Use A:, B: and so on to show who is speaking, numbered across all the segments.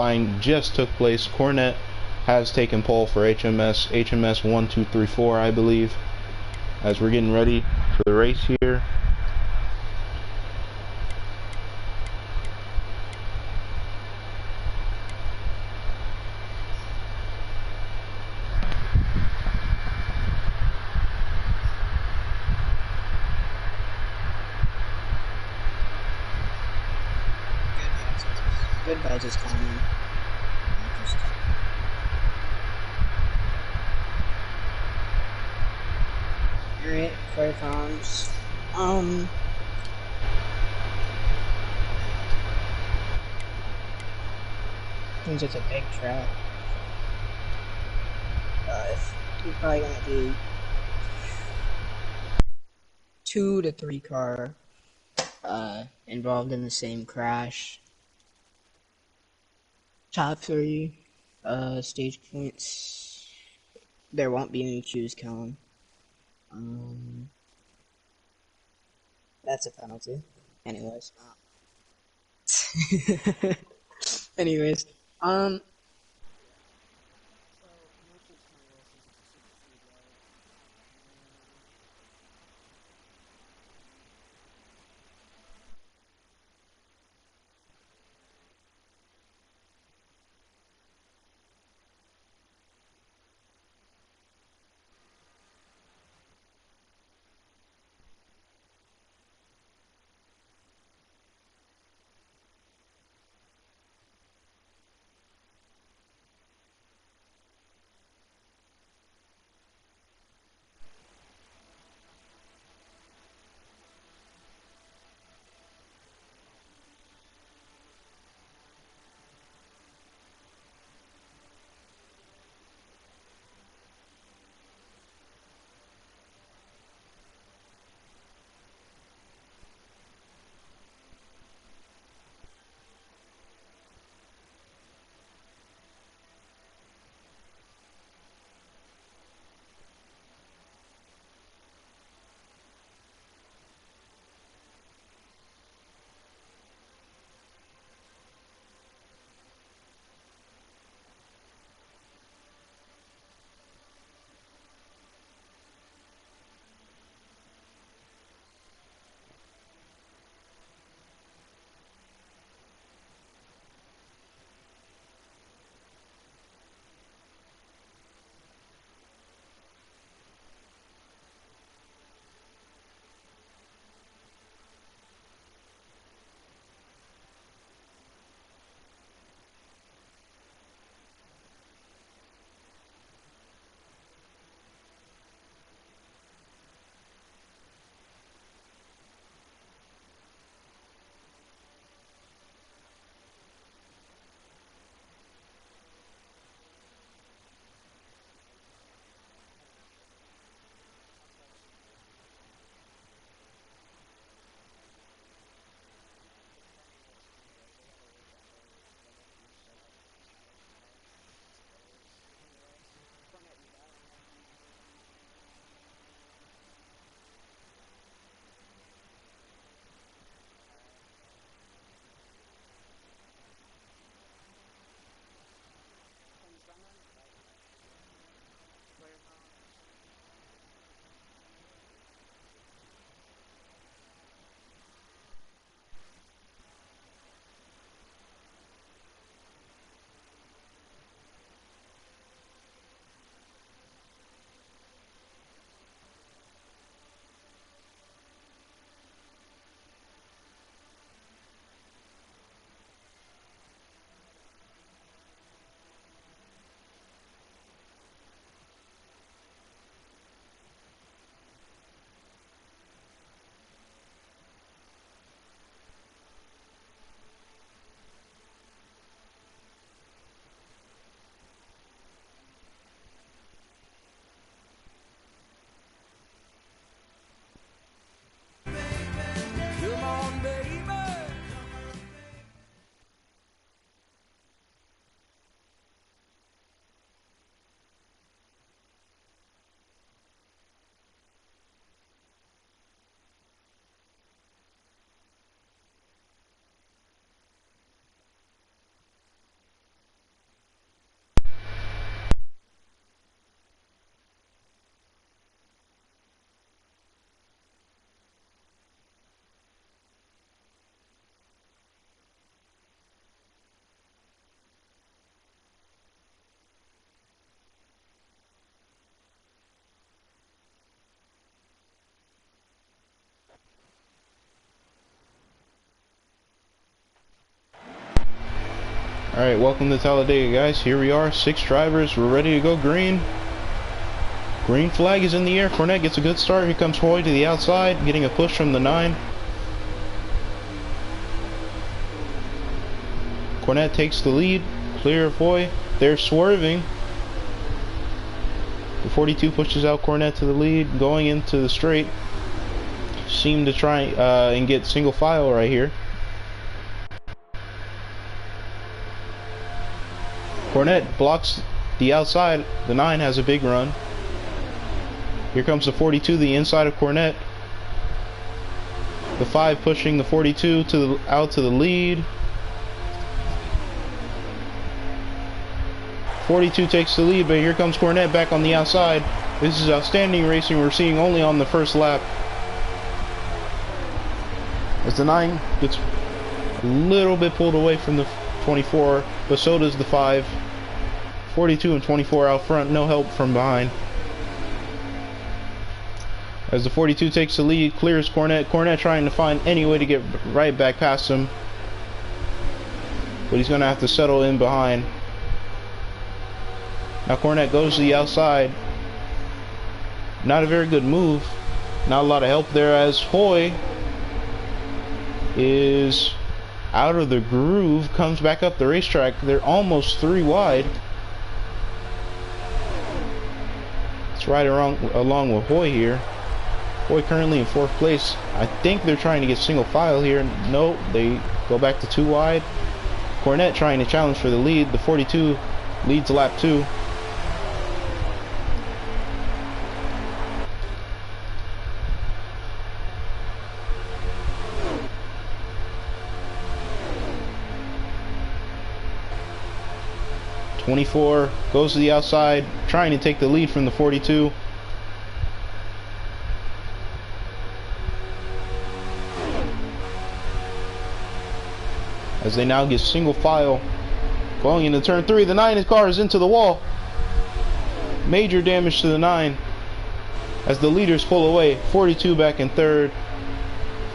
A: Qualifying just took place. Cornet has taken pole for HMS 1234, I believe, as we're getting ready for the race here.
B: Good badges coming. Alright, fire comms. Since it's a big track, you're probably gonna do 2 to 3 car involved in the same crash. Top 3 stage points. There won't be any choose cone. That's a penalty. Anyways. Anyways,
A: Alright, welcome to Talledega, guys. Here we are, 6 drivers. We're ready to go green. Green flag is in the air. Cornette gets a good start. Here comes Hoy to the outside, getting a push from the 9. Cornette takes the lead. Clear of Hoy. They're swerving. The 42 pushes out Cornette to the lead, going into the straight. Seem to try and get single file right here. Cornette blocks the outside. The 9 has a big run. Here comes the 42, the inside of Cornette. The 5 pushing the 42 out to the lead. 42 takes the lead, but here comes Cornette back on the outside. This is outstanding racing we're seeing only on the first lap. As the 9 gets a little bit pulled away from the 24, but so does the 5. 42 and 24 out front, no help from behind. As the 42 takes the lead, clears Cornette. Cornette trying to find any way to get right back past him, but he's going to have to settle in behind. Now Cornette goes to the outside. Not a very good move. Not a lot of help there, as Hoy is out of the groove, comes back up the racetrack. They're almost 3 wide. Let's ride along with Hoy here. Hoy currently in 4th place. I think they're trying to get single file here. No, they go back to 2 wide. Cornette trying to challenge for the lead. The 42 leads lap 2. .24 goes to the outside, trying to take the lead from the 42. As they now get single file going into turn 3, the 9 car is into the wall. Major damage to the 9 as the leaders pull away. 42 back in 3rd,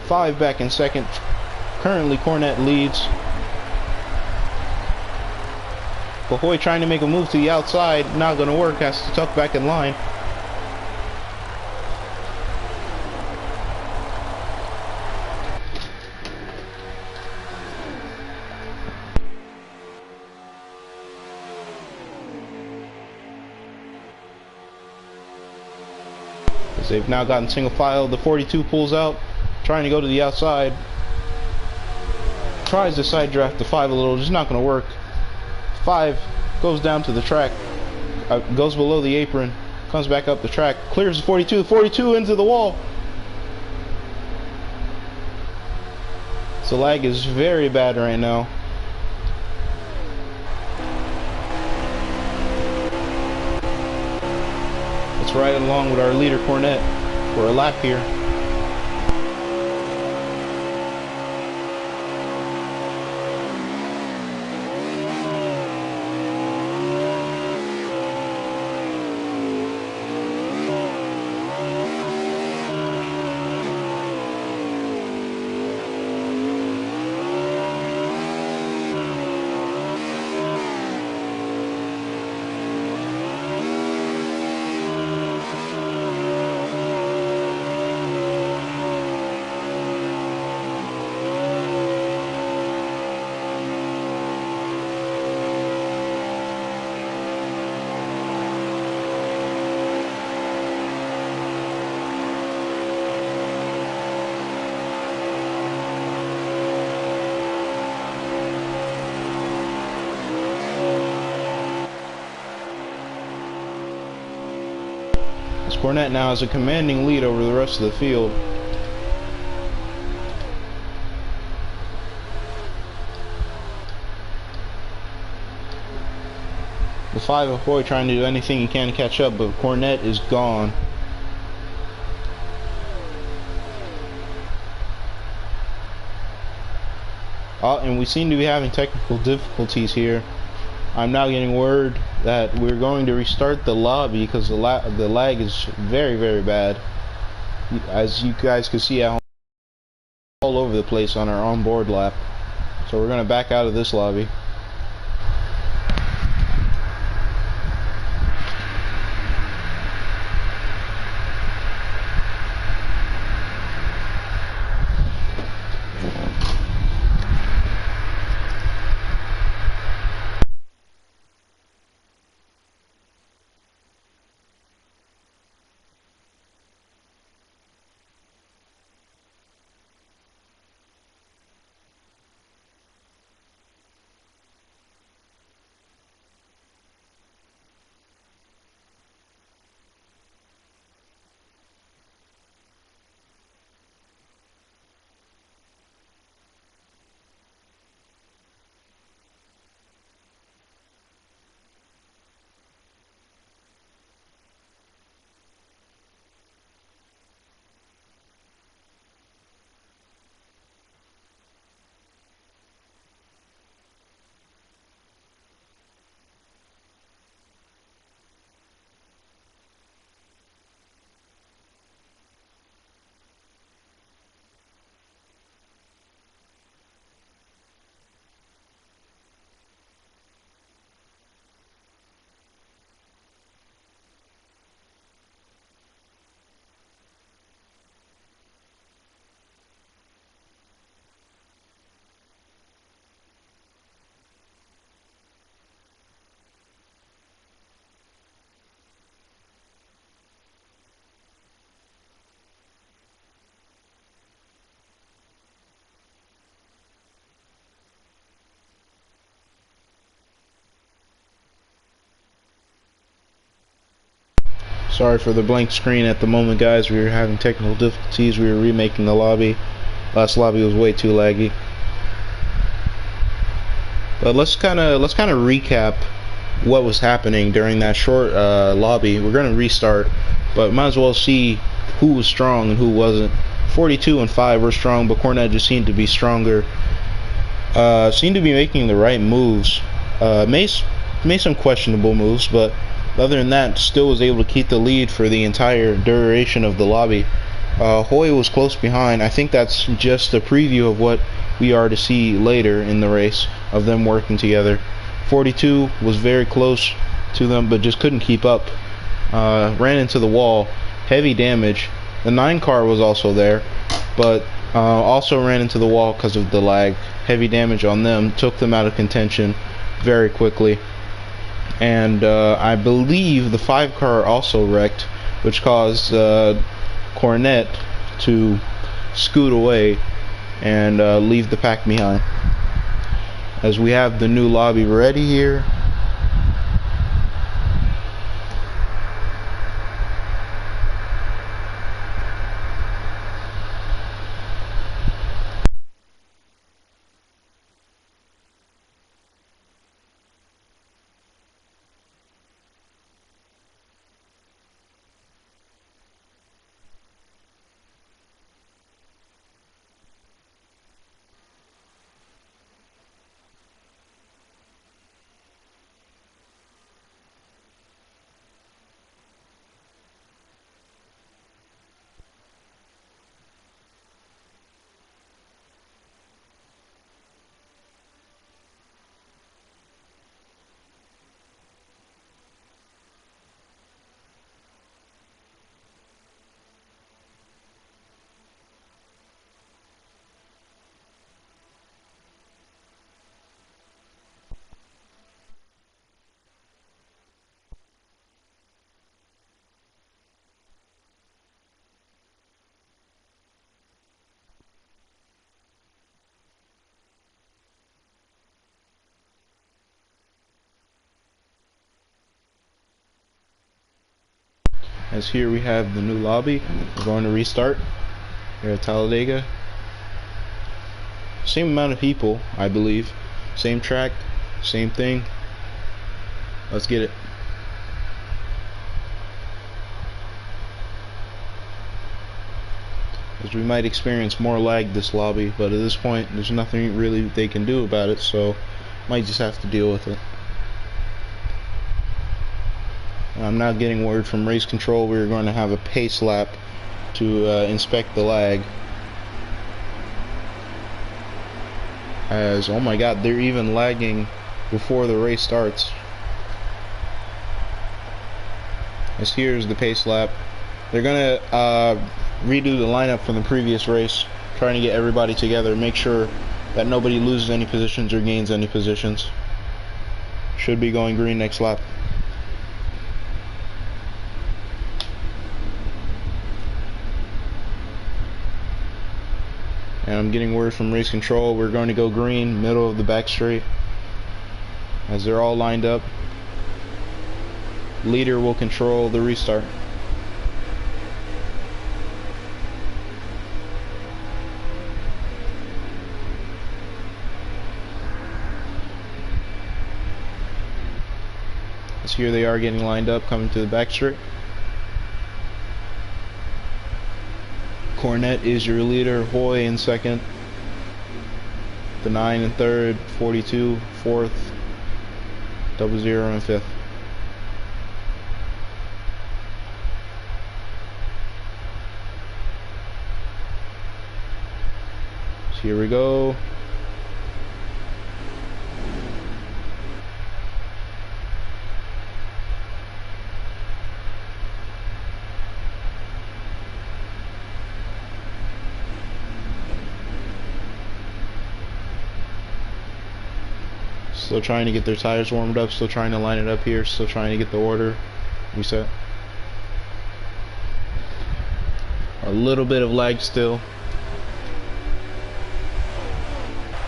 A: 5 back in 2nd. Currently Cornette leads. But Hoy trying to make a move to the outside, not going to work, has to tuck back in line. As they've now gotten single file, the 42 pulls out, trying to go to the outside. Tries to side draft the 5 a little, just not going to work. 5 goes down to the track, goes below the apron, comes back up the track, clears the 42, 42 into the wall. So lag is very bad right now. Let's ride along with our leader Cornette for a lap here. Cornette now has a commanding lead over the rest of the field. The 5 of Hoy trying to do anything he can to catch up, but Cornette is gone. And we seem to be having technical difficulties here. I'm now getting word that we're going to restart the lobby because the lag is very, very bad. As you guys can see at home, all over the place on our onboard lap. So we're going to back out of this lobby. Sorry for the blank screen at the moment, guys. We were having technical difficulties. We were remaking the lobby. Last lobby was way too laggy. But let's kind of recap what was happening during that short lobby. We're gonna restart, but might as well see who was strong and who wasn't. 42 and 5 were strong, but Cornet just seemed to be stronger. Seemed to be making the right moves. Made some questionable moves, but other than that, still was able to keep the lead for the entire duration of the lobby. Hoy was close behind. I think that's just a preview of what we are to see later in the race of them working together. 42 was very close to them, but just couldn't keep up. Ran into the wall, heavy damage. The 9 car was also there, but also ran into the wall because of the lag. Heavy damage on them, took them out of contention very quickly. And I believe the 5 car also wrecked, which caused Cornet to scoot away and leave the pack behind. As we have the new lobby ready here. As here we have the new lobby. We're going to restart here at Talledega. Same amount of people, I believe. Same track, same thing. Let's get it. As we might experience more lag this lobby, but at this point there's nothing really they can do about it, so might just have to deal with it. I'm now getting word from race control we're going to have a pace lap to inspect the lag. As, oh my god, they're even lagging before the race starts. As here's the pace lap. They're gonna redo the lineup from the previous race, trying to get everybody together, make sure that nobody loses any positions or gains any positions. Should be going green next lap. And I'm getting word from race control we're going to go green, middle of the back straight. As they're all lined up, leader will control the restart. As here they are getting lined up, coming to the back straight. Cornet is your leader, Hoy in second, the 9 in third, 42 fourth, 00 in fifth. So here we go. Still trying to get their tires warmed up, still trying to line it up here, still trying to get the order reset. A little bit of lag still.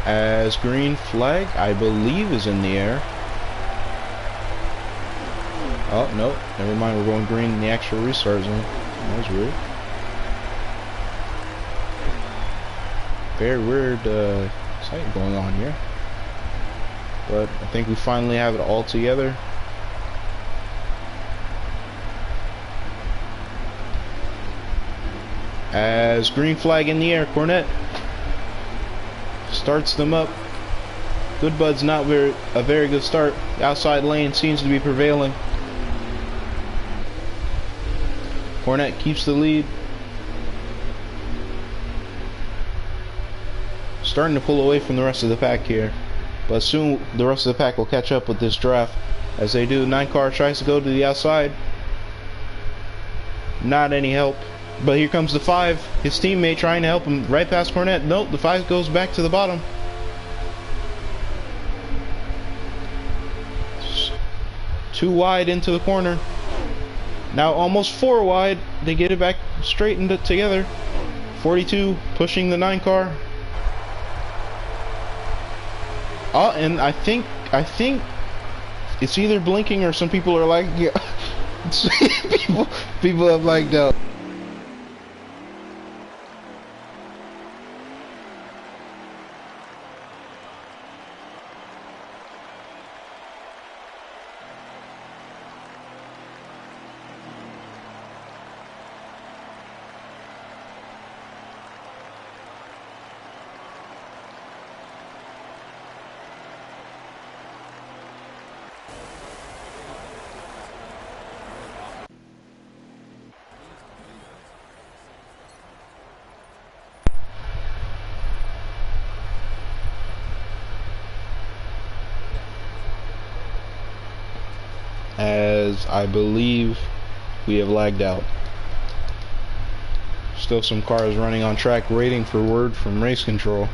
A: As green flag, I believe, is in the air. Oh, no. Never mind. We're going green in the actual restart zone. That was weird. Very weird sight going on here. But I think we finally have it all together. As green flag in the air, Cornette starts them up. Goodbud's not a very good start. The outside lane seems to be prevailing. Cornette keeps the lead. Starting to pull away from the rest of the pack here. But soon the rest of the pack will catch up with this draft. As they do, 9 car tries to go to the outside. Not any help. But here comes the 5. His teammate trying to help him right past Cornette. Nope, the 5 goes back to the bottom. Too wide into the corner. Now almost 4 wide. They get it back straightened together. 42 pushing the 9 car. Oh, and I think it's either blinking or some people are like, yeah. people have lagged out. As I believe we have lagged out. Still some cars running on track waiting for word from race control.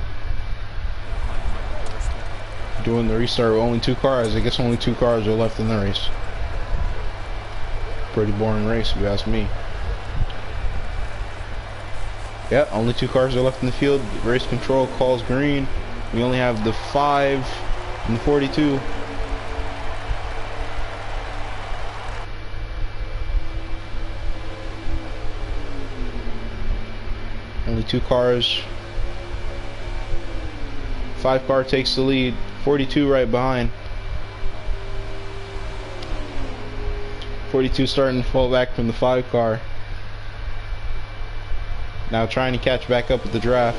A: Doing the restart with only 2 cars. I guess only 2 cars are left in the race. Pretty boring race if you ask me. Yeah, only 2 cars are left in the field. Race control calls green. We only have the 5 and the 42. Only 2 cars. 5 car takes the lead. 42 right behind. 42 starting to fall back from the 5 car. Now trying to catch back up with the draft.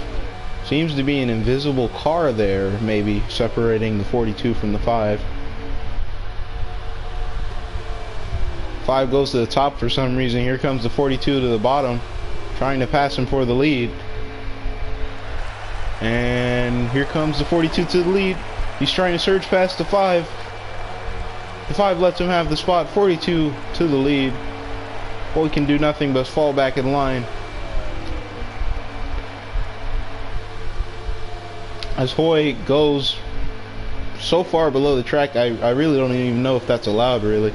A: Seems to be an invisible car there, maybe separating the 42 from the 5. 5 goes to the top for some reason. Here comes the 42 to the bottom, trying to pass him for the lead. And here comes the 42 to the lead. He's trying to surge past the 5. The 5 lets him have the spot. 42 to the lead. Boy can do nothing but fall back in line. As Hoy goes so far below the track, I really don't even know if that's allowed, really.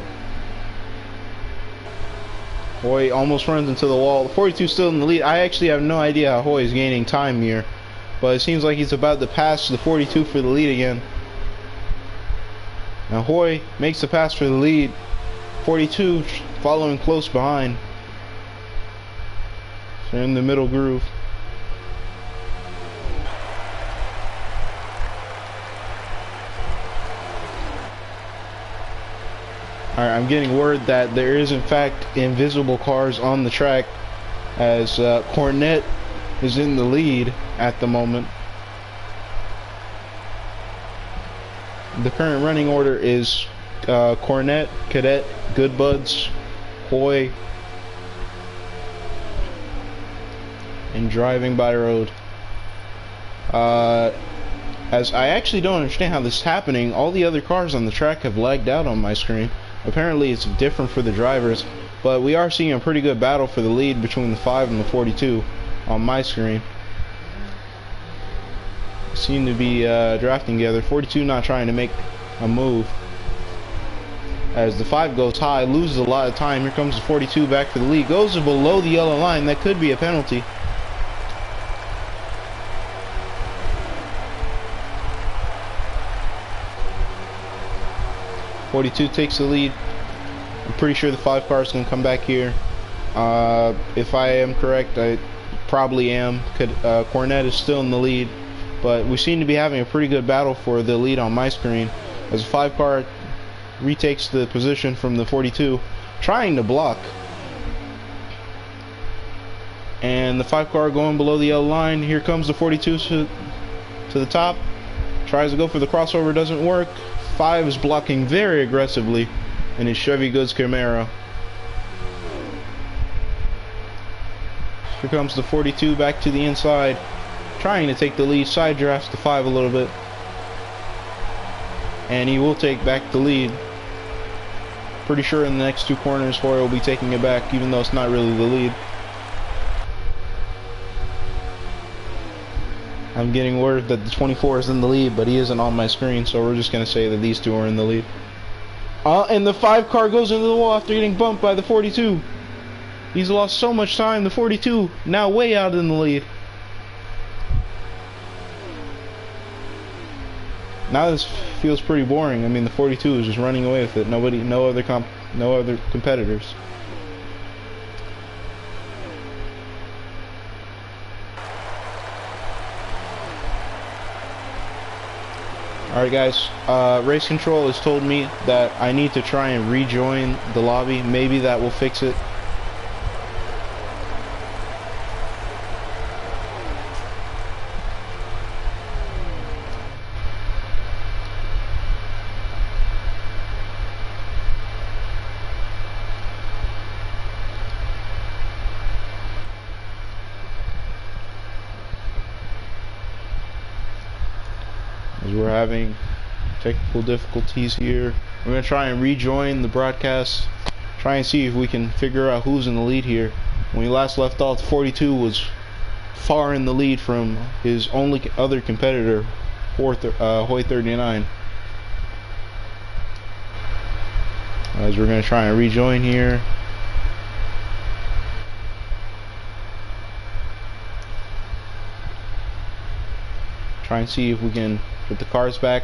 A: Hoy almost runs into the wall. 42 still in the lead. I actually have no idea how Hoy is gaining time here, but it seems like he's about to pass the 42 for the lead again. Now Hoy makes the pass for the lead. 42 following close behind. So they're in the middle groove. Alright, I'm getting word that there is in fact invisible cars on the track, as Cornette is in the lead at the moment. The current running order is Cornette, Cadet, Goodbuds, Hoy, and Driving by Road. As I actually don't understand how this is happening, all the other cars on the track have lagged out on my screen. Apparently it's different for the drivers, but we are seeing a pretty good battle for the lead between the 5 and the 42 on my screen. They seem to be drafting together. 42 not trying to make a move. As the 5 goes high, loses a lot of time. Here comes the 42 back for the lead. Goes below the yellow line. That could be a penalty. .42 takes the lead. I'm pretty sure the 5 car is going to come back here. If I am correct, I probably am. Cornette is still in the lead, but we seem to be having a pretty good battle for the lead on my screen, as the 5 car retakes the position from the 42, trying to block. And the 5 car going below the yellow line. Here comes the 42 to the top. Tries to go for the crossover, doesn't work. 5 is blocking very aggressively in his Chevy Goods Camaro. Here comes the 42 back to the inside, trying to take the lead. Side drafts the 5 a little bit, and he will take back the lead. Pretty sure in the next 2 corners Hoyer will be taking it back, even though it's not really the lead. I'm getting word that the 24 is in the lead, but he isn't on my screen, so we're just going to say that these 2 are in the lead. And the 5 car goes into the wall after getting bumped by the 42. He's lost so much time. The 42 now way out in the lead. Now this feels pretty boring. I mean, the 42 is just running away with it. No other competitors. Alright guys, race control has told me that I need to try and rejoin the lobby. Maybe that will fix it. As we're having technical difficulties here, we're going to try and rejoin the broadcast, try and see if we can figure out who's in the lead here. When we last left off, 42 was far in the lead from his only other competitor, Hoy 39. As we're going to try and rejoin here. Try and see if we can put the cars back.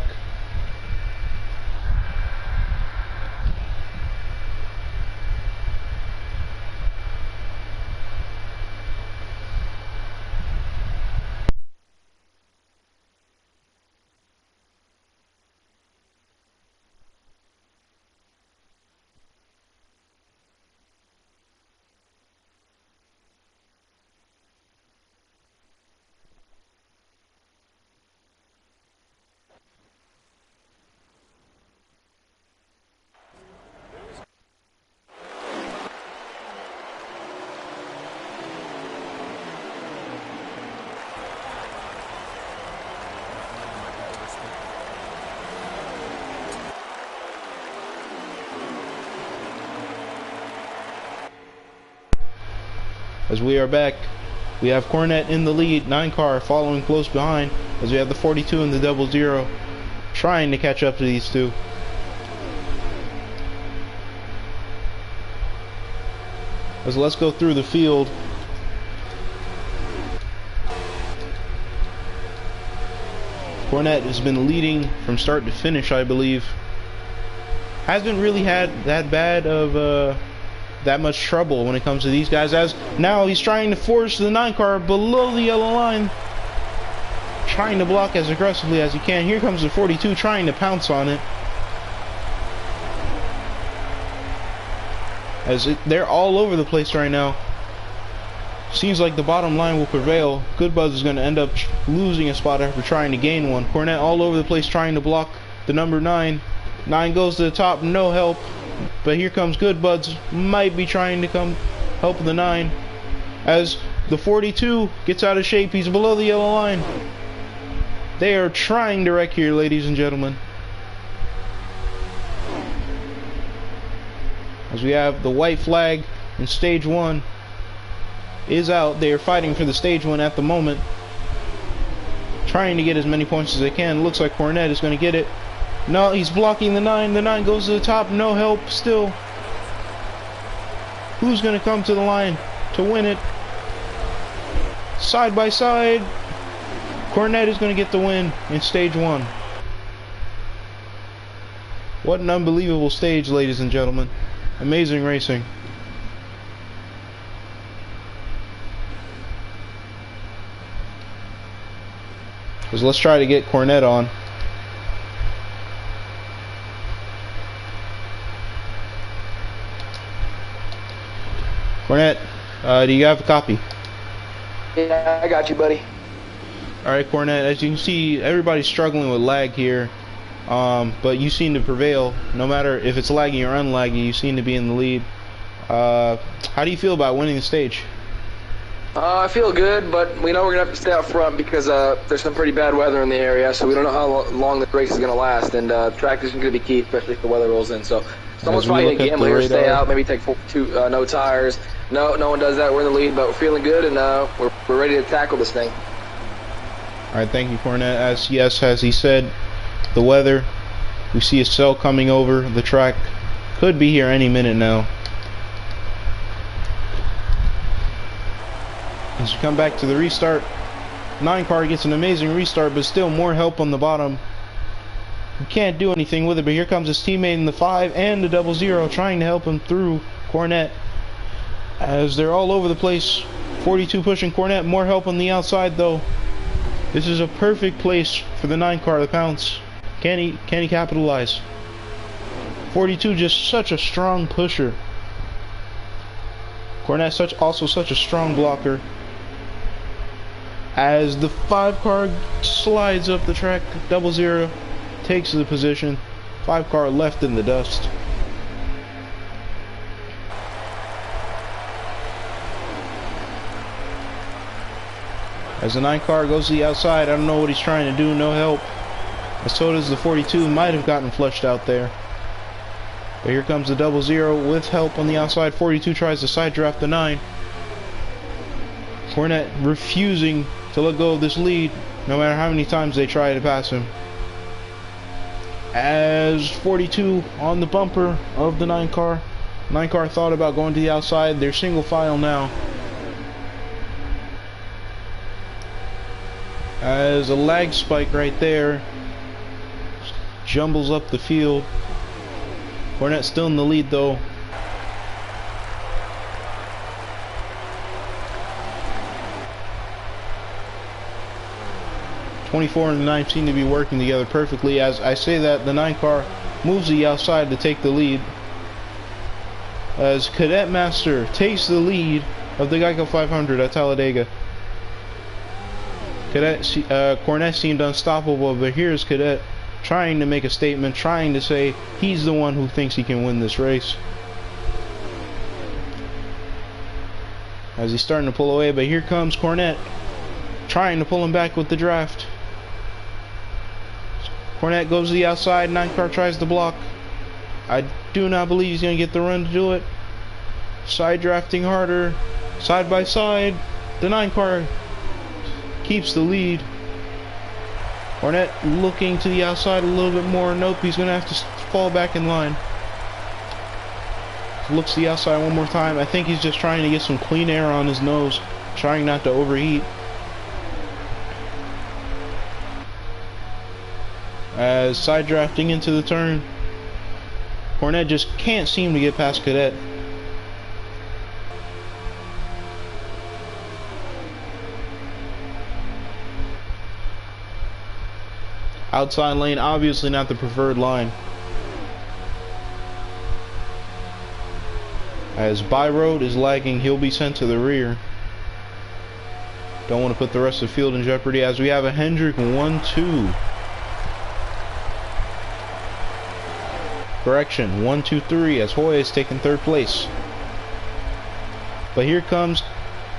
A: As we are back, we have Cornette in the lead, 9 car following close behind, as we have the 42 and the 00 trying to catch up to these 2. As let's go through the field. Cornette has been leading from start to finish, I believe. Hasn't really had that bad of that much trouble when it comes to these guys, as now he's trying to force the 9 car below the yellow line, trying to block as aggressively as he can. Here comes the 42 trying to pounce on it, as they're all over the place right now. Seems like the bottom line will prevail. Goodbuzz is going to end up losing a spot after trying to gain one. Cornette all over the place trying to block the number 9. 9 goes to the top, no help. But here comes Goodbuzz, might be trying to come help the 9. As the 42 gets out of shape, he's below the yellow line. They are trying to wreck here, ladies and gentlemen. As we have the white flag in stage 1 is out. They are fighting for the stage 1 at the moment, trying to get as many points as they can. Looks like Cornette is going to get it. No, he's blocking the 9. The 9 goes to the top. No help still. Who's going to come to the line to win it? Side by side. Cornette is going to get the win in stage 1. What an unbelievable stage, ladies and gentlemen. Amazing racing. Because let's try to get Cornette on. Cornette, do you have a copy?
C: Yeah, I got you, buddy.
A: Alright, Cornette, as you can see, everybody's struggling with lag here. But you seem to prevail. No matter if it's laggy or unlaggy, you seem to be in the lead. How do you feel about winning the stage?
C: I feel good, but we know we're going to have to stay out front because there's some pretty bad weather in the area, so we don't know how long the race is going to last, and track is going to be key, especially if the weather rolls in. So someone's probably going to gamble here, stay out, maybe take no tires. No one does that. We're in the lead, but we're feeling good, and we're ready to tackle this thing.
A: Alright, thank you, Cornette. As he said, the weather, we see a cell coming over the track. Could be here any minute now. As you come back to the restart, 9 car gets an amazing restart, but still more help on the bottom. You can't do anything with it, but here comes his teammate in the 5 and the 00 trying to help him through Cornette. As they're all over the place, 42 pushing Cornette, more help on the outside though. This is a perfect place for the 9 car to pounce. Can he capitalize? 42 just such a strong pusher. Cornette also such a strong blocker. As the 5 car slides up the track, 00 takes the position. 5 car left in the dust. As the 9 car goes to the outside, I don't know what he's trying to do, no help. As so does the 42, might have gotten flushed out there. But here comes the 00 with help on the outside. 42 tries to side draft the 9. Cornette refusing to let go of this lead, no matter how many times they try to pass him. As 42 on the bumper of the 9 car. 9 car thought about going to the outside. They're single file now. As a lag spike right there jumbles up the field. Cornette still in the lead though. '24 and the 9 seem to be working together perfectly. As I say that, the 9 car moves to the outside to take the lead. As Cadet Master takes the lead of the Geico 500 at Talledega. Cornette seemed unstoppable, but here's Cadet trying to make a statement, trying to say he's the one who thinks he can win this race. As he's starting to pull away, but here comes Cornette trying to pull him back with the draft. Cornette goes to the outside, 9 car tries to block. I do not believe he's going to get the run to do it. Side drafting harder, side by side. The 9 car keeps the lead. Cornette looking to the outside a little bit more. Nope, he's going to have to fall back in line. Looks to the outside one more time. I think he's just trying to get some clean air on his nose, trying not to overheat. As side drafting into the turn, Cornette just can't seem to get past Cadet. Outside lane, obviously not the preferred line. As by road is lagging, he'll be sent to the rear. Don't want to put the rest of the field in jeopardy as we have a Hendrick 1-2. Correction, 1-2-3 as Hoy is taking 3rd place. But here comes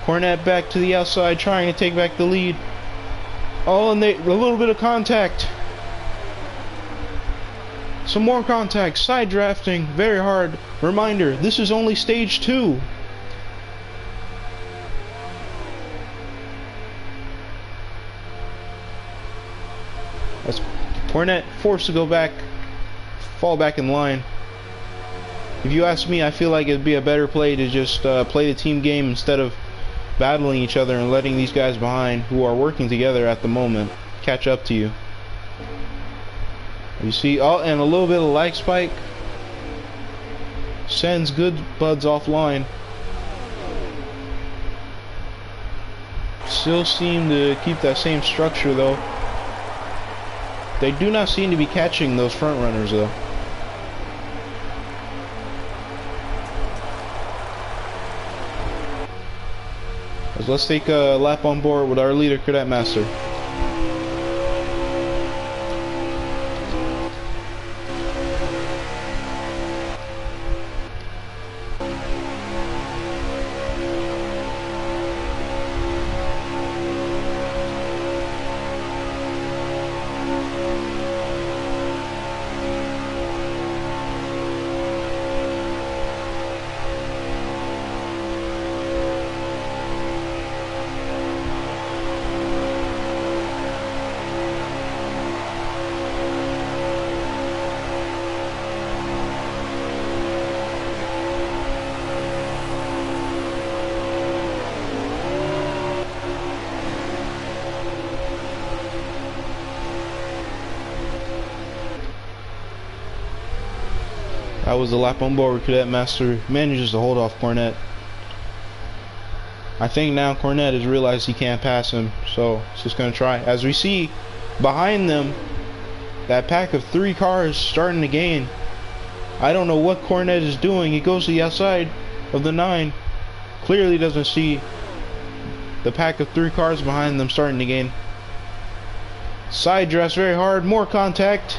A: Cornette back to the outside trying to take back the lead. Oh, and a little bit of contact. Some more contact, side drafting, very hard. Reminder, this is only stage 2. As Cornette forced to go back, fall back in line. If you ask me, I feel like it'd be a better play to just play the team game instead of battling each other and letting these guys behind, who are working together at the moment, catch up to you. You see, oh, and a little bit of lag spike. Sends good buds offline. Still seem to keep that same structure though. They do not seem to be catching those front runners though. Let's take a lap on board with our leader, Cadet Master. That was the lap on board. Cadet Master manages to hold off Cornette. I think now Cornette has realized he can't pass him, so he's just going to try. As we see behind them, that pack of 3 cars starting to gain. I don't know what Cornette is doing. He goes to the outside of the 9. Clearly doesn't see the pack of 3 cars behind them starting to gain. Side drafts very hard. More contact.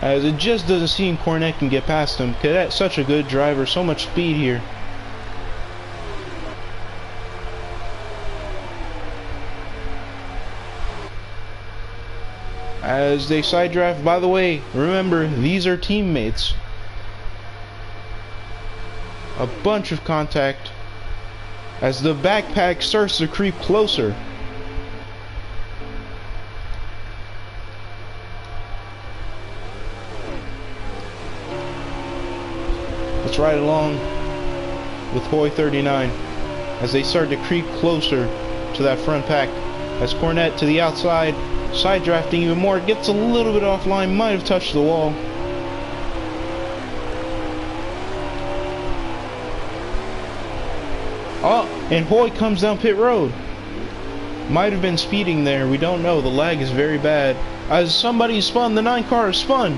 A: As it just doesn't seem Cornette can get past him. Cadet's such a good driver, so much speed here. As they side draft, by the way, remember, these are teammates. A bunch of contact as the backpack starts to creep closer. Let's ride along with Hoy 39 as they start to creep closer to that front pack. As Cornette to the outside, side drafting even more, gets a little bit offline, might have touched the wall. Oh, and Hoy comes down pit road. Might have been speeding there, we don't know. The lag is very bad. As somebody spun, the 9 car is spun.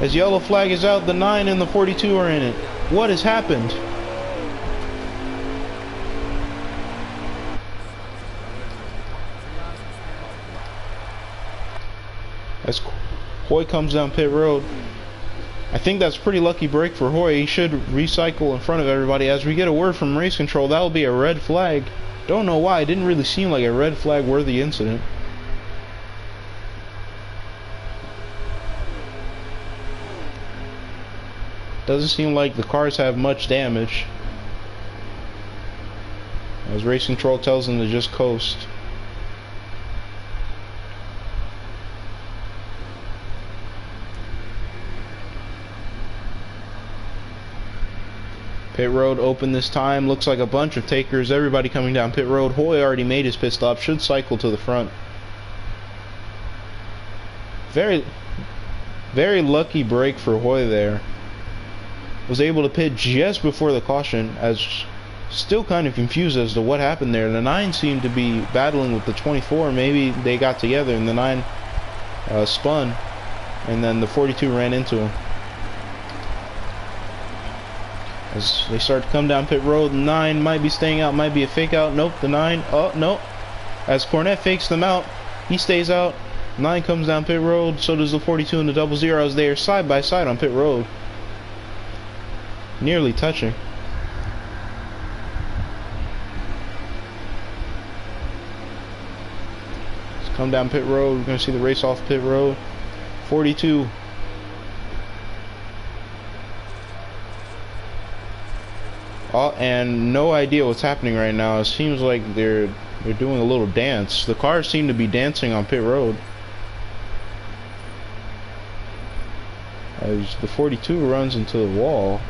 A: As yellow flag is out, the 9 and the 42 are in it. What has happened? As Hoy comes down pit road, I think that's a pretty lucky break for Hoy. He should recycle in front of everybody. As we get a word from race control, that will be a red flag. Don't know why, it didn't really seem like a red flag worthy incident. Doesn't seem like the cars have much damage, as race control tells them to just coast. Pit road open this time. Looks like a bunch of takers. Everybody coming down pit road. Hoy already made his pit stop. Should cycle to the front. Very lucky break for Hoy there. Was able to pit just before the caution, as still kind of confused as to what happened there. The 9 seemed to be battling with the 24. Maybe they got together and the 9 spun, and then the 42 ran into him. As they start to come down pit road, 9 might be staying out, might be a fake out. Nope, the 9, oh no. As Cornette fakes them out, he stays out. 9 comes down pit road, so does the 42 and the 00, as they are side by side on pit road. Nearly touching. Let's come down pit road. We're going to see the race off pit road. 42. Oh, and no idea what's happening right now. It seems like they're doing a little dance. The cars seem to be dancing on pit road. As the 42 runs into the wall.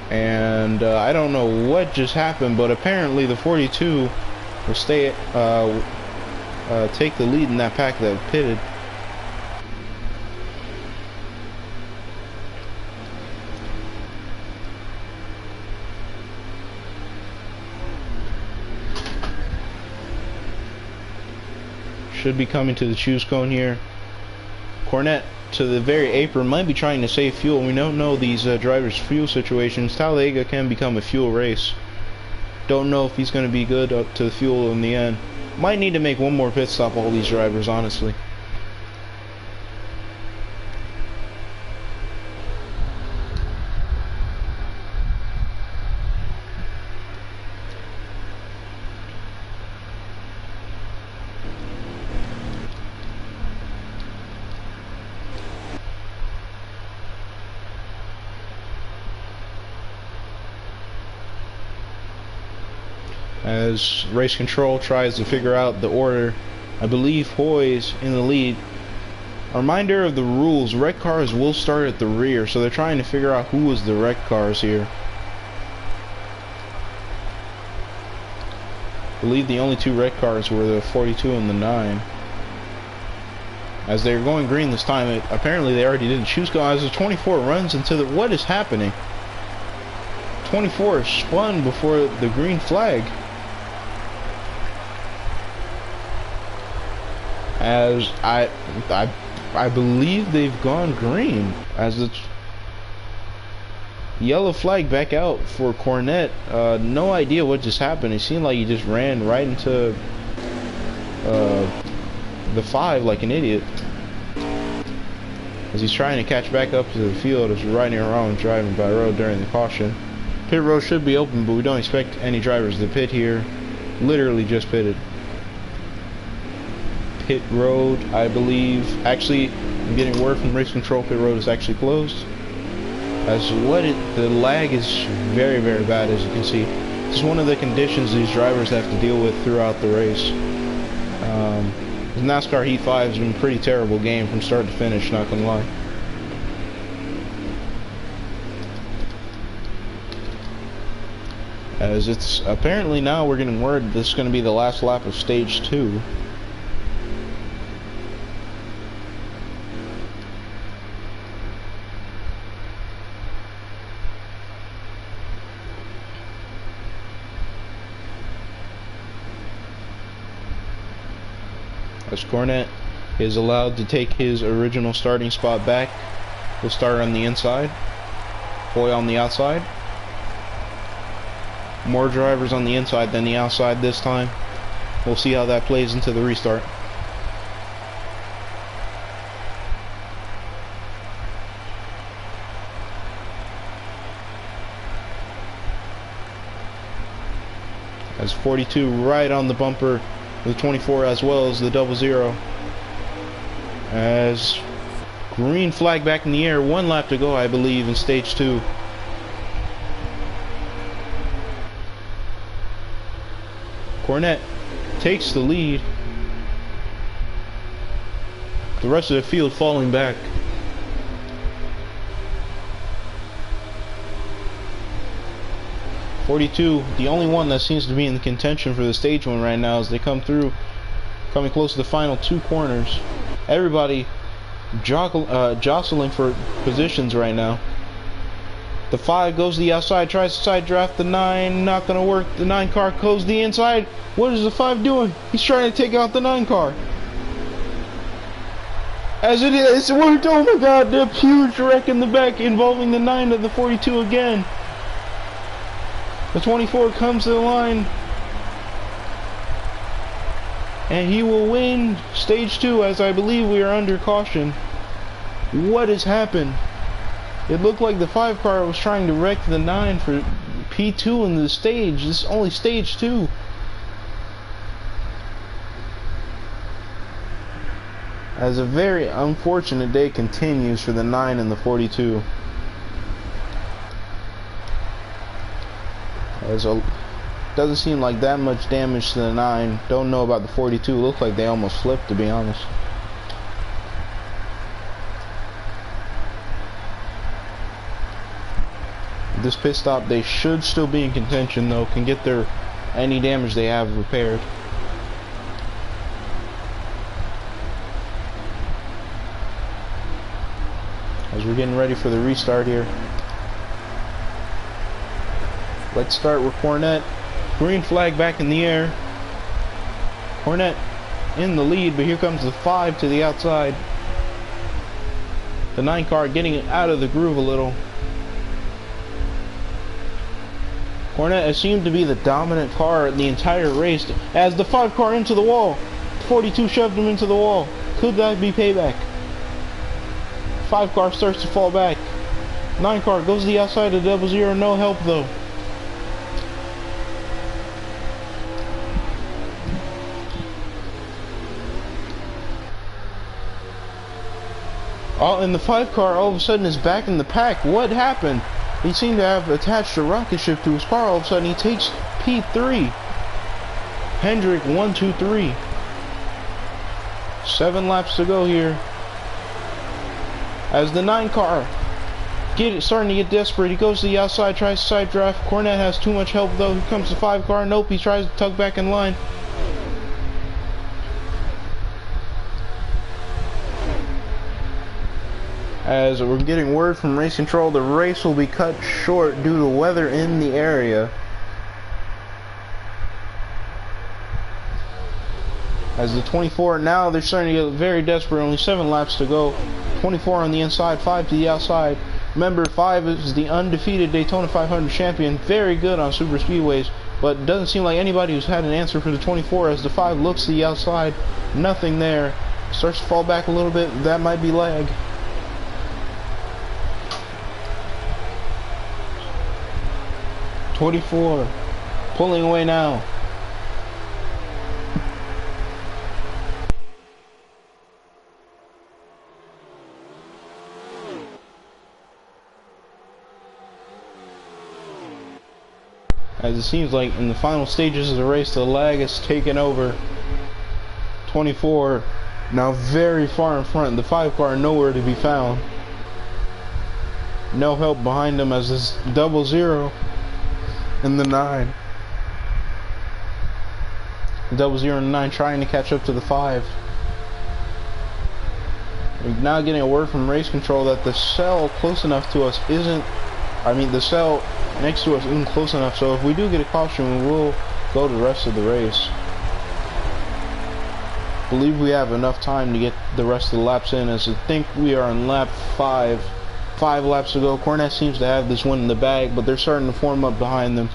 A: And I don't know what just happened, but apparently the 42 will stay take the lead in that pack that pitted. Should be coming to the choose cone here. Cornette to the very apron, might be trying to save fuel. We don't know these drivers' fuel situations. Talledega can become a fuel race. Don't know if he's going to be good up to the fuel in the end. Might need to make one more pit stop, all these drivers, honestly. As race control tries to figure out the order, I believe Hoy's in the lead. A reminder of the rules, wreck cars will start at the rear, so they're trying to figure out who was the wreck cars here. I believe the only two wreck cars were the 42 and the 9. As they're going green this time, apparently they already didn't choose go. As the 24 runs into the... What is happening? 24 is spun before the green flag. As I believe they've gone green. As the yellow flag back out for Cornette. No idea what just happened. It seemed like he just ran right into the 5 like an idiot. As he's trying to catch back up to the field as riding around driving by road during the caution. Pit road should be open, but we don't expect any drivers to pit here. Literally just pitted. Pit road, I believe. Actually, I'm getting word from race control. Pit road is actually closed. As the lag is very, very bad, as you can see. It's one of the conditions these drivers have to deal with throughout the race. The NASCAR Heat 5 has been a pretty terrible game from start to finish, not gonna lie. As it's apparently now we're getting word this is going to be the last lap of stage 2. As Cornette is allowed to take his original starting spot back. He'll start on the inside. Hoy on the outside. More drivers on the inside than the outside this time. We'll see how that plays into the restart. As 42 right on the bumper with 24 as well as the 00. As green flag back in the air, 1 lap to go I believe in stage 2. Cornette takes the lead. The rest of the field falling back. .42, the only one that seems to be in the contention for the stage 1 right now as they come through, coming close to the final 2 corners. Everybody jostling for positions right now. The 5 goes to the outside, tries to side draft the 9, not gonna work. The 9 car goes to the inside. What is the 5 doing? He's trying to take out the 9 car. As it is, it worked. Oh my god, the huge wreck in the back involving the 9 of the 42 again. The 24 comes to the line. And he will win stage 2 as I believe we are under caution. What has happened? It looked like the 5 car was trying to wreck the 9 for P2 in the stage. This is only stage 2. As a very unfortunate day continues for the 9 and the 42. Doesn't seem like that much damage to the 9. Don't know about the 42. Looks like they almost flipped, to be honest. This pit stop, they should still be in contention though. Can get their any damage they have repaired. as we're getting ready for the restart here. Let's start with Cornette. Green flag back in the air. Cornette in the lead, but here comes the 5 to the outside. The 9 car getting it out of the groove a little. Cornette has seemed to be the dominant car in the entire race, as the 5 car into the wall. 42 shoved him into the wall. Could that be payback? 5 car starts to fall back. 9 car goes to the outside of 00, no help though. Oh, and the 5 car all of a sudden is back in the pack. What happened? He seemed to have attached a rocket ship to his car. All of a sudden he takes P3. Hendrick 1, 2, 3. 7 laps to go here. As the 9 car starting to get desperate, he goes to the outside, tries to side draft. Cornette has too much help though. Here comes the 5 car. Nope, he tries to tug back in line. As we're getting word from race control, the race will be cut short due to weather in the area. As the 24, now they're starting to get very desperate, only 7 laps to go. 24 on the inside, 5 to the outside. Remember, 5 is the undefeated Daytona 500 champion, very good on super speedways, but it doesn't seem like anybody who's had an answer for the 24. As the 5 looks to the outside, nothing there. Starts to fall back a little bit, that might be lag. 24 pulling away now. As it seems like in the final stages of the race, the lag has taken over. 24 now very far in front. The 5 car nowhere to be found. No help behind them as this 00 and the 9. 00 and 9 trying to catch up to the 5. We're now getting a word from race control that the cell close enough to us isn't, the cell next to us isn't close enough, so if we do get a caution, we will go to the rest of the race. Believe we have enough time to get the rest of the laps in, as I think we are on lap 5. 5 laps to go. Cornette seems to have this one in the bag, but they're starting to form up behind them.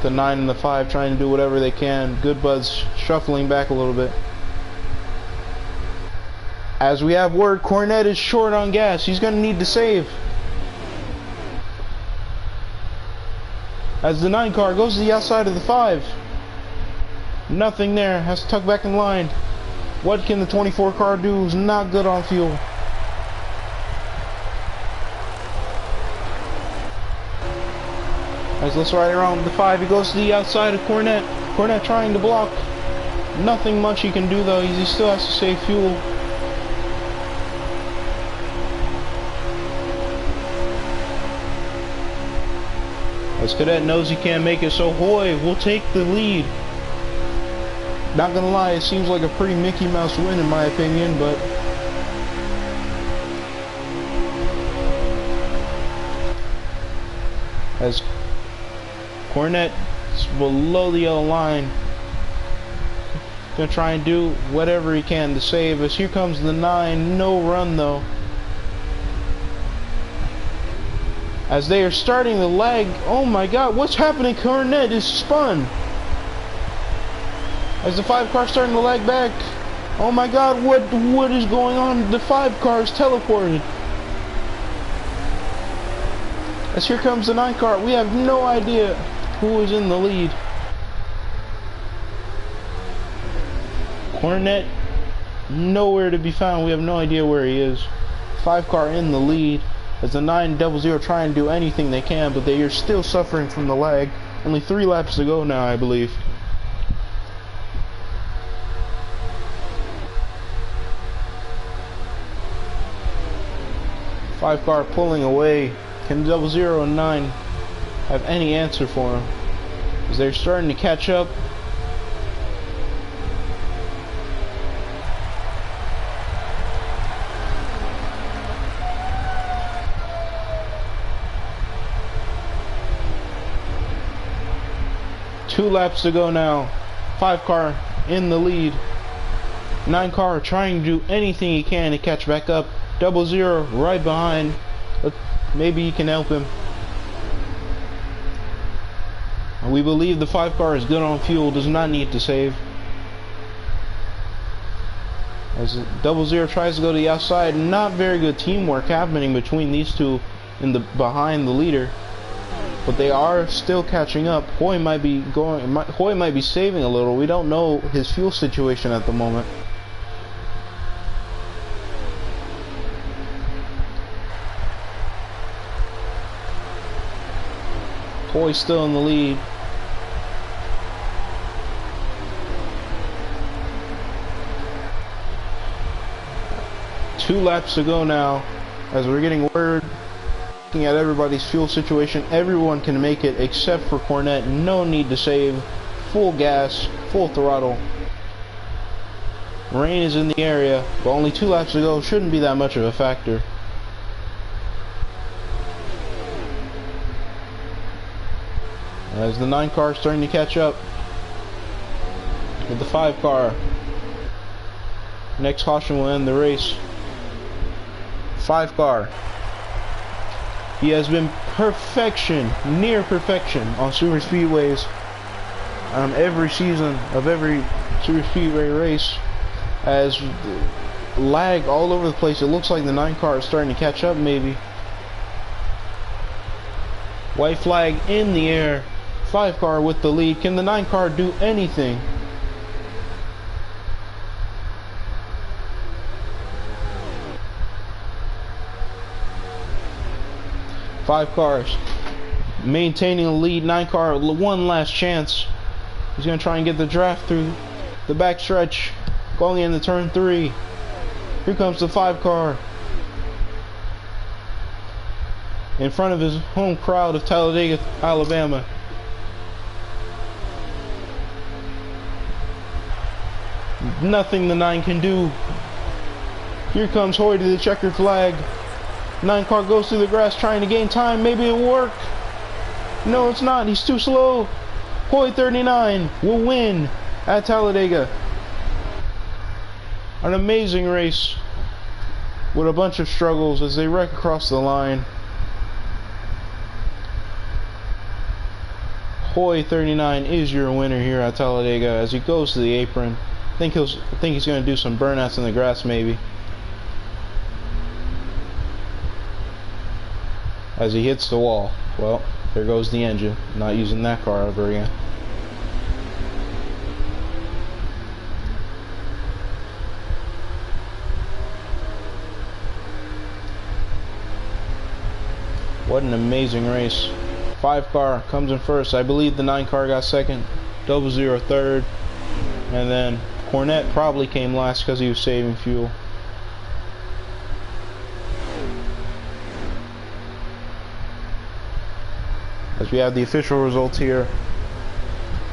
A: The 9 and the 5 trying to do whatever they can. Good Bud's shuffling back a little bit. As we have word, Cornette is short on gas. He's going to need to save. As the 9 car goes to the outside of the 5. Nothing there. Has to tuck back in line. What can the 24 car do? Is not good on fuel. As let's ride around the 5. He goes to the outside of Cornette. Cornette trying to block. Nothing much he can do though. He still has to save fuel. As Cadet knows he can't make it, so Hoy will take the lead. Not gonna lie, it seems like a pretty Mickey Mouse win in my opinion, but as Cornette is below the yellow line, gonna try and do whatever he can to save us. Here comes the 9, no run though. As they are starting the lag, oh my god, what's happening? Cornette is spun. As the 5 car starting to lag back. Oh my god, what is going on? The 5 car is teleported. As here comes the 9 car, we have no idea who is in the lead. Cornette nowhere to be found. We have no idea where he is. 5 car in the lead. As the 900 try and do anything they can, but they are still suffering from the lag. Only 3 laps to go now, I believe. Five car pulling away. Can 00 and 9 have any answer for him? As they're starting to catch up. 2 laps to go now. 5 car in the lead. 9 car trying to do anything he can to catch back up. 00 right behind. Maybe he can help him. We believe the 5 car is good on fuel, does not need to save. As 00 tries to go to the outside, not very good teamwork happening between these two in the behind the leader. But they are still catching up. Hoy might be saving a little. We don't know his fuel situation at the moment. Hoy's still in the lead. Two laps to go now, as we're getting word. Looking at everybody's fuel situation, everyone can make it except for Cornette. No need to save. Full gas, full throttle. Rain is in the area, but only 2 laps to go. Shouldn't be that much of a factor. As the 9 car is starting to catch up with the 5 car. Next caution will end the race. 5 car. He has been perfection, near perfection on super speedways. Every season of every super speedway race, as lag all over the place. It looks like the 9 car is starting to catch up maybe. White flag in the air. 5 car with the lead. Can the 9 car do anything? Five cars maintaining the lead. 9 car, one last chance. He's gonna try and get the draft through the back stretch, going into turn 3. Here comes the 5 car in front of his home crowd of Talledega, Alabama. Nothing the 9 can do. Here comes Hoy to the checkered flag. 9 car goes through the grass trying to gain time. Maybe it'll work. No, it's not. He's too slow. Hoy 39 will win at Talledega. An amazing race with a bunch of struggles as they wreck across the line. Hoy 39 is your winner here at Talledega as he goes to the apron. I think he's going to do some burnouts in the grass maybe. As he hits the wall. Well, there goes the engine. Not using that car ever again. What an amazing race. 5 car comes in first. I believe the 9 car got second. 00 third. And then Cornette probably came last because he was saving fuel. As we have the official results here,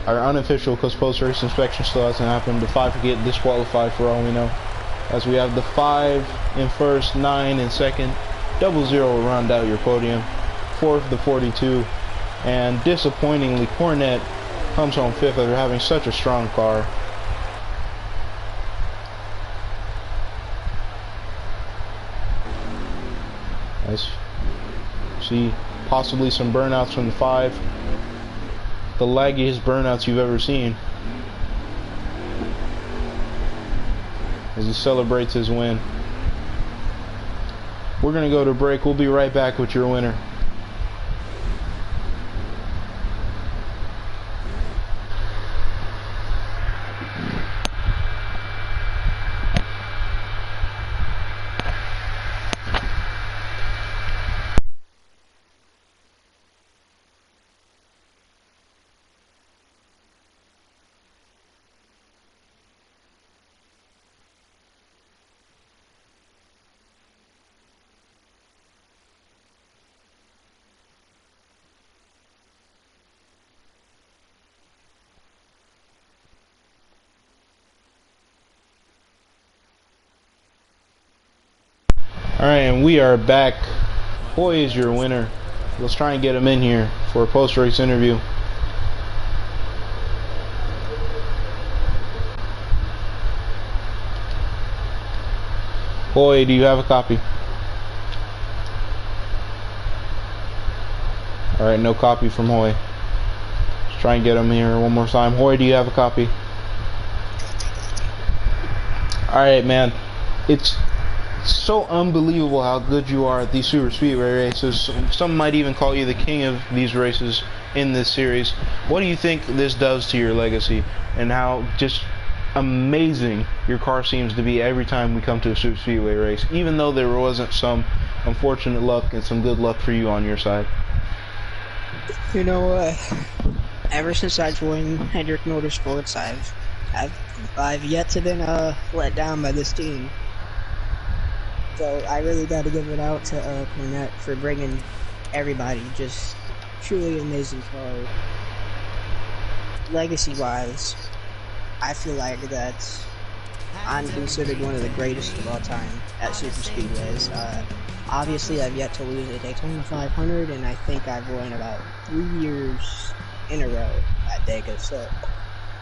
A: our unofficial because post-race inspection still hasn't happened. The 5 could get disqualified for all we know. As we have the 5 in first, 9 in second, 00 will round out your podium, 4th the 42, and disappointingly Cornette comes home 5th after having such a strong car. As see possibly some burnouts from the 5. The laggiest burnouts you've ever seen. As he celebrates his win. We're going to go to break. We'll be right back with your winner. Alright, and we are back. Hoy is your winner. Let's try and get him in here for a post-race interview. Hoy, do you have a copy? Alright, no copy from Hoy. Let's try and get him here one more time. Hoy, do you have a copy? Alright, man. It's so unbelievable how good you are at these super speedway races. Some might even call you the king of these races in this series. What do you think this does to your legacy, and how just amazing your car seems to be every time we come to a super speedway race, even though there wasn't some unfortunate luck and some good luck for you on your side?
B: You know, ever since I joined Hendrick Motorsports, I've yet to been let down by this team. So I really got to give it out to Cornette for bringing everybody. Just truly amazing car. Legacy-wise, I feel like that I'm considered one of the greatest of all time at super speedways. Obviously, I've yet to lose a Daytona 500, and I think I've won about 3 years in a row at Dega. So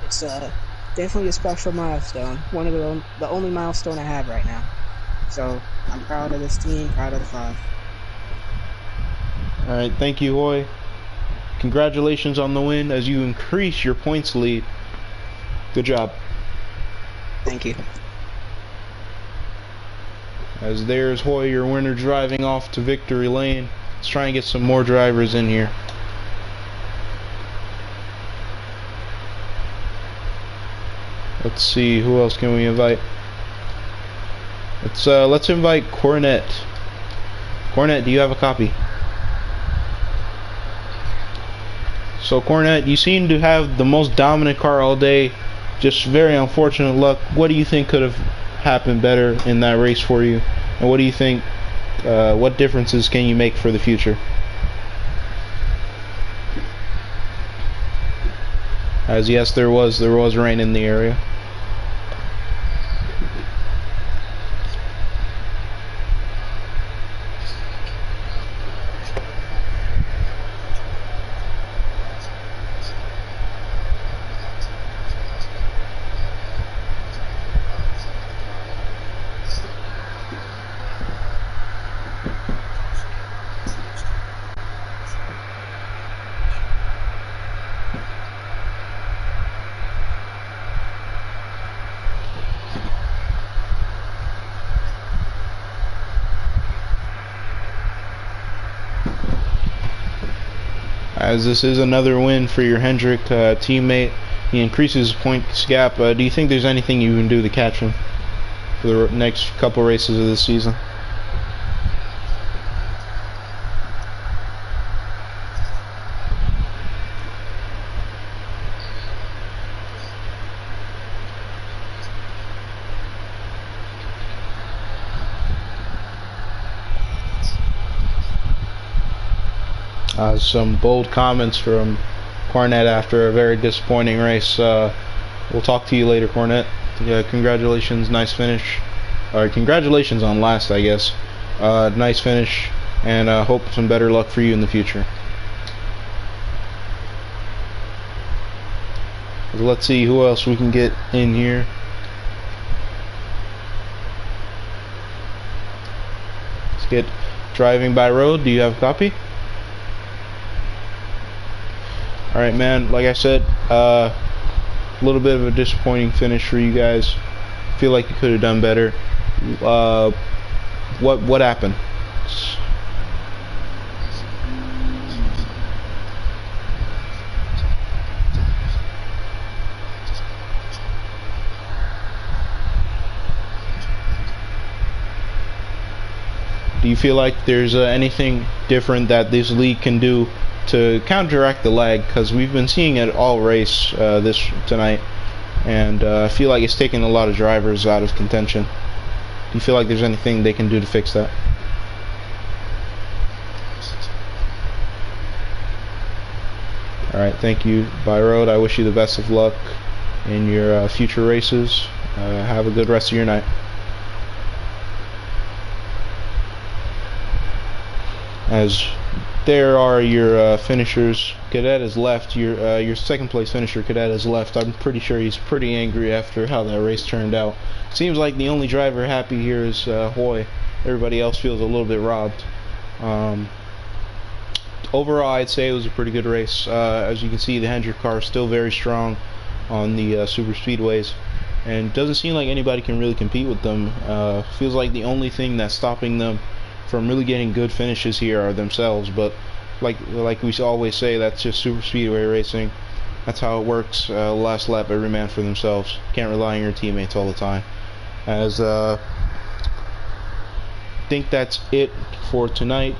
B: it's definitely a special milestone. One of the only milestone I have right now. So I'm proud of this team, proud of the car.
A: Alright, thank you, Hoy. Congratulations on the win as you increase your points lead. Good job.
B: Thank you.
A: As there's Hoy, your winner, driving off to victory lane. Let's try and get some more drivers in here. Let's see, who else can we invite? Let's invite Cornette. Cornette, do you have a copy? So Cornette, you seem to have the most dominant car all day. Just very unfortunate luck. What do you think could have happened better in that race for you? And what do you think, what differences can you make for the future? As yes, there was rain in the area. As this is another win for your Hendrick teammate, he increases points gap. Do you think there's anything you can do to catch him for the next couple races of this season? Some bold comments from Cornette after a very disappointing race. We'll talk to you later, Cornette. Yeah, congratulations, nice finish. Congratulations on last, I guess. Nice finish, and hope some better luck for you in the future. Let's see who else we can get in here. Let's get driving by road. Do you have a copy? Alright, man, like I said, a little bit of a disappointing finish for you guys. Feel like you could have done better. What happened? Do you feel like there's anything different that this league can do to counteract the lag? Because we've been seeing it all race tonight, and I feel like it's taking a lot of drivers out of contention. Do you feel like there's anything they can do to fix that? Alright, thank you, Byroad. I wish you the best of luck in your future races. Have a good rest of your night. As there are your finishers. Cadet is left. Your second place finisher, Cadet, is left. I'm pretty sure he's pretty angry after how that race turned out. Seems like the only driver happy here is Hoy. Everybody else feels a little bit robbed. Overall, I'd say it was a pretty good race. As you can see, the Hendrick car is still very strong on the super speedways, and doesn't seem like anybody can really compete with them. Feels like the only thing that's stopping them from really getting good finishes here are themselves. But like we always say, that's just super speedway racing. That's how it works. Last lap, every man for themselves. Can't rely on your teammates all the time. As think that's it for tonight.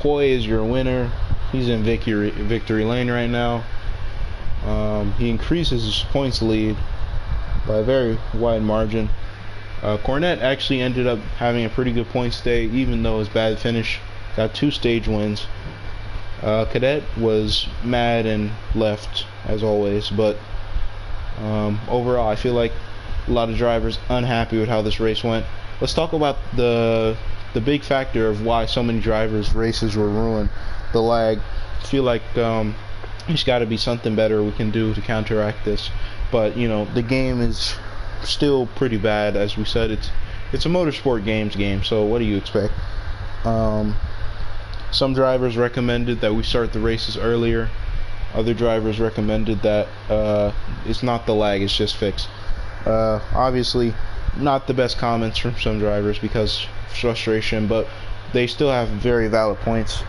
A: Hoy is your winner. He's in victory lane right now. He increases his points lead by a very wide margin. Cornette actually ended up having a pretty good points day, even though his bad finish. Got 2 stage wins. Cadet was mad and left as always, but overall I feel like a lot of drivers unhappy with how this race went. Let's talk about the big factor of why so many drivers' races were ruined. The lag. I feel like there's got to be something better we can do to counteract this. But you know, the game is still pretty bad. As we said, it's a motorsport game. So what do you expect? Some drivers recommended that we start the races earlier. Other drivers recommended that it's not the lag, it's just fixed. Obviously, not the best comments from some drivers because of frustration, but they still have very valid points.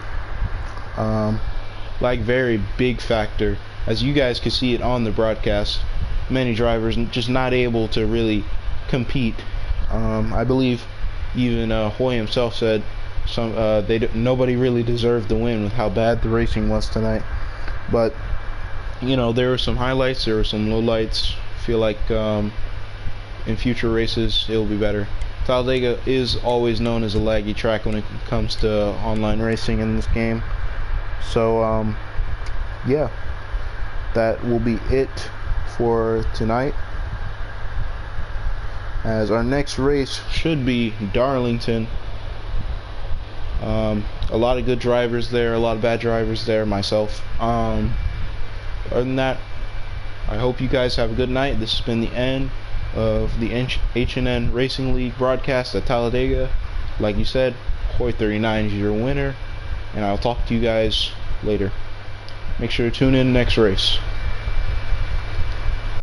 A: Like, very big factor, as you guys can see it on the broadcast. Many drivers just not able to really compete. I believe even Hoy himself said nobody really deserved the win with how bad the racing was tonight. But you know, there were some highlights, there were some lowlights. I feel like in future races it will be better. Talledega is always known as a laggy track when it comes to online racing in this game. So yeah, that will be it for tonight, as our next race should be Darlington. A lot of good drivers there, a lot of bad drivers there, myself. Other than that, I hope you guys have a good night. This has been the end of the H&N Racing League broadcast at Talledega. Like you said, Hoy 39 is your winner, and I'll talk to you guys later. Make sure to tune in next race.